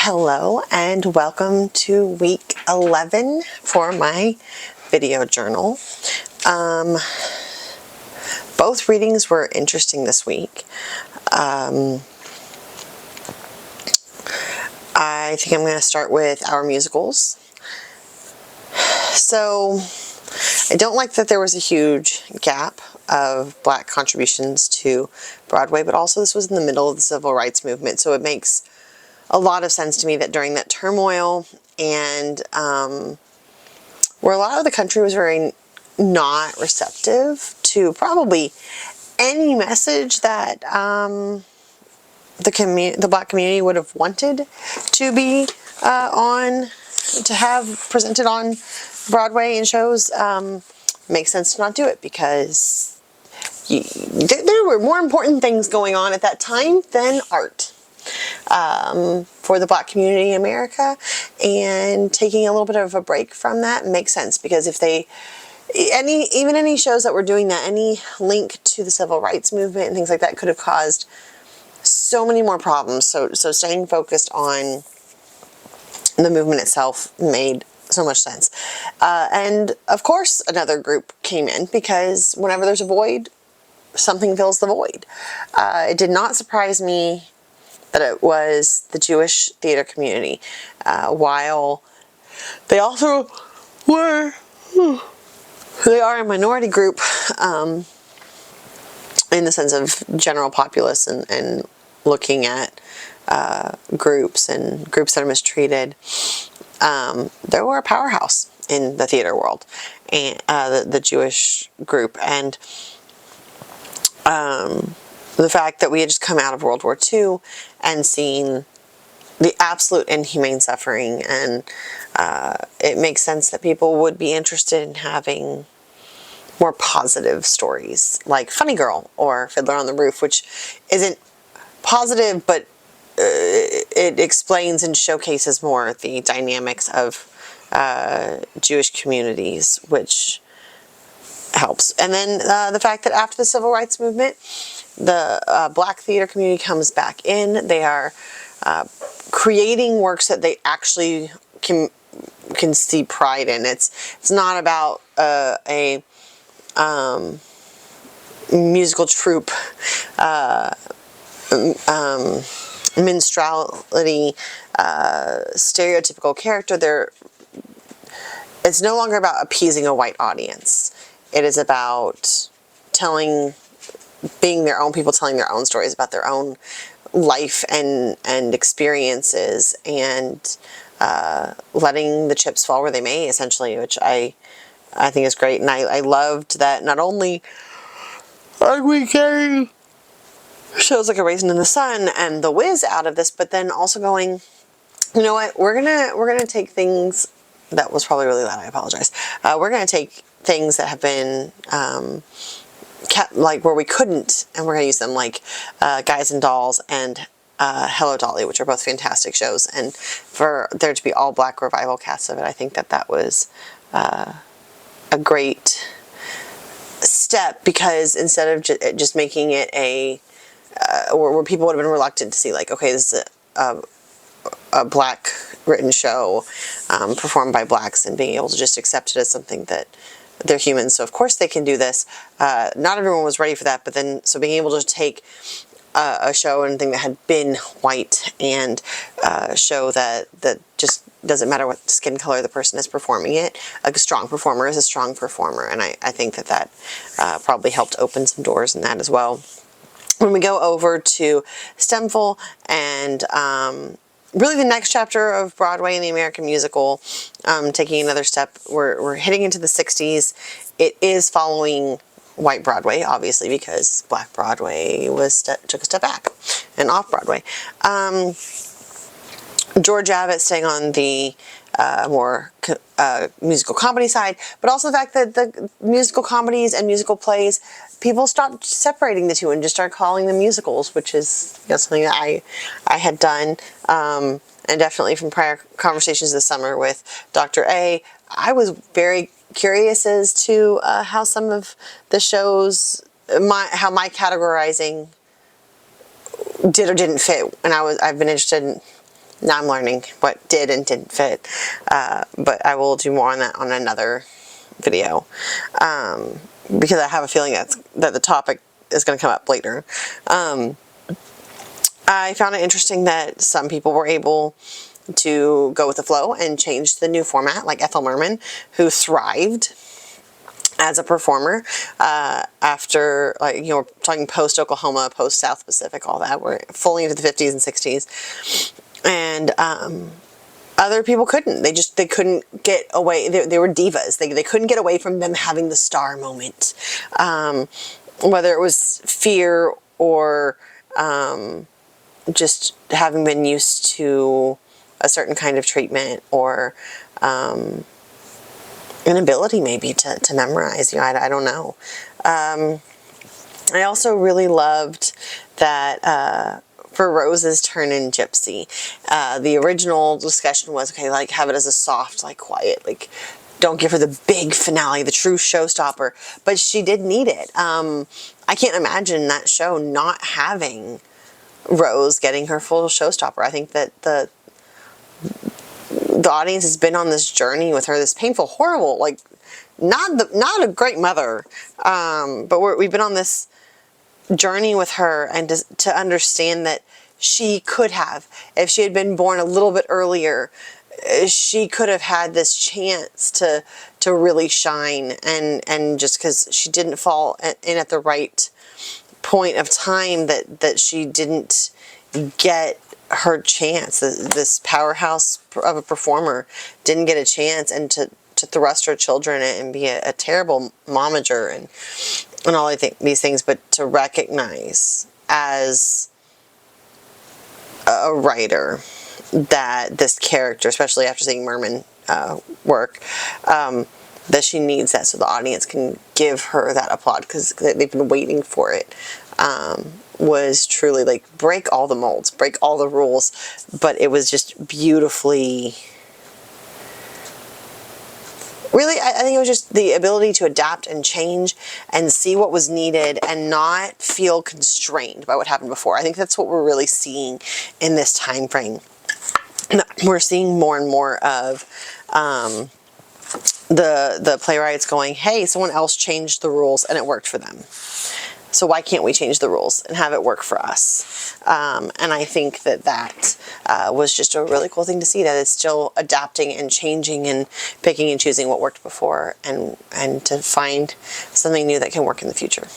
Hello and welcome to week 11 for my video journal. Both readings were interesting this week. I think I'm going to start with our musicals. So I don't like that there was a huge gap of Black contributions to Broadway, but also this was in the middle of the civil rights movement, so it makes a lot of sense to me that during that turmoil and where a lot of the country was very not receptive to probably any message that the Black community would have wanted to be to have presented on Broadway and shows, makes sense to not do it because there were more important things going on at that time than art. For the Black community in America, and taking a little bit of a break from that makes sense, because if they any shows that were doing that, any link to the civil rights movement and things like that could have caused so many more problems. So staying focused on the movement itself made so much sense. And of course another group came in, because whenever there's a void, something fills the void. It did not surprise me that it was the Jewish theater community, while they also they are a minority group in the sense of general populace and looking at groups that are mistreated. They were a powerhouse in the theater world, and the Jewish group, and the fact that we had just come out of World War II and seen the absolute inhumane suffering, and it makes sense that people would be interested in having more positive stories like Funny Girl or Fiddler on the Roof, which isn't positive, but it explains and showcases more the dynamics of Jewish communities, which helps. And then the fact that after the civil rights movement, the Black theater community comes back in. They are creating works that they actually can see pride in. It's not about a musical troupe, minstrelity, stereotypical character. It's no longer about appeasing a white audience. It is about being their own people, telling their own stories about their own life and experiences, and letting the chips fall where they may, essentially, which I think is great. And I loved that not only are we getting shows like A Raisin in the Sun and The Wiz out of this, but then also going, you know what, we're gonna take things that was probably really loud, I apologize. We're gonna take things that have been kept, like where we couldn't, and we're going to use them, like Guys and Dolls and Hello Dolly, which are both fantastic shows, and for there to be all Black revival casts of it, I think that was a great step, because instead of just making it where people would have been reluctant to see, like, okay, this is a Black written show performed by Blacks, and being able to just accept it as something that they're humans, so of course they can do this. Not everyone was ready for that, but then so being able to take a show and thing that had been white and show that just doesn't matter what skin color the person is performing it. A strong performer is a strong performer, and I think that probably helped open some doors in that as well. When we go over to Stempel and really the next chapter of Broadway and the American musical, taking another step, we're hitting into the 60s. It is following white Broadway, obviously, because Black Broadway took a step back, and off Broadway. George Abbott staying on the more musical comedy side, but also the fact that the musical comedies and musical plays, people stopped separating the two and just started calling them musicals, which is something that I had done, and definitely from prior conversations this summer with Dr. A, I was very curious as to how some of the shows, how my categorizing did or didn't fit, and I've been interested in now I'm learning what did and didn't fit, but I will do more on that on another video, because I have a feeling that the topic is going to come up later. I found it interesting that some people were able to go with the flow and change the new format, like Ethel Merman, who thrived as a performer after, like, you know, talking post Oklahoma, post South Pacific, all that. We're fully into the 50s and 60s, and other people couldn't. They couldn't get away. They were divas. They couldn't get away from them having the star moment, whether it was fear or just having been used to a certain kind of treatment, or inability maybe to memorize. You know, I don't know. I also really loved that for Rose's turn in Gypsy, the original discussion was, okay, like, have it as a soft, like, quiet, like, don't give her the big finale, the true showstopper, but she did need it. I can't imagine that show not having Rose getting her full showstopper. I think that the audience has been on this journey with her, this painful, horrible, like, not a great mother, but we've been on this journey with her, and to understand that she could have, if she had been born a little bit earlier, she could have had this chance to really shine, and just because she didn't fall in at the right point of time, that she didn't get her chance. This powerhouse of a performer didn't get a chance, and to thrust her children in and be a terrible momager and all these things, but to recognize as a writer that this character, especially after seeing Merman work, that she needs that, so the audience can give her that applaud, because they've been waiting for it, was truly, like, break all the molds, break all the rules, but it was just beautifully, really, I think it was just the ability to adapt and change and see what was needed and not feel constrained by what happened before. I think that's what we're really seeing in this time frame. We're seeing more and more of the playwrights going, hey, someone else changed the rules and it worked for them, so why can't we change the rules and have it work for us? And I think that was just a really cool thing to see, that it's still adapting and changing and picking and choosing what worked before, and to find something new that can work in the future.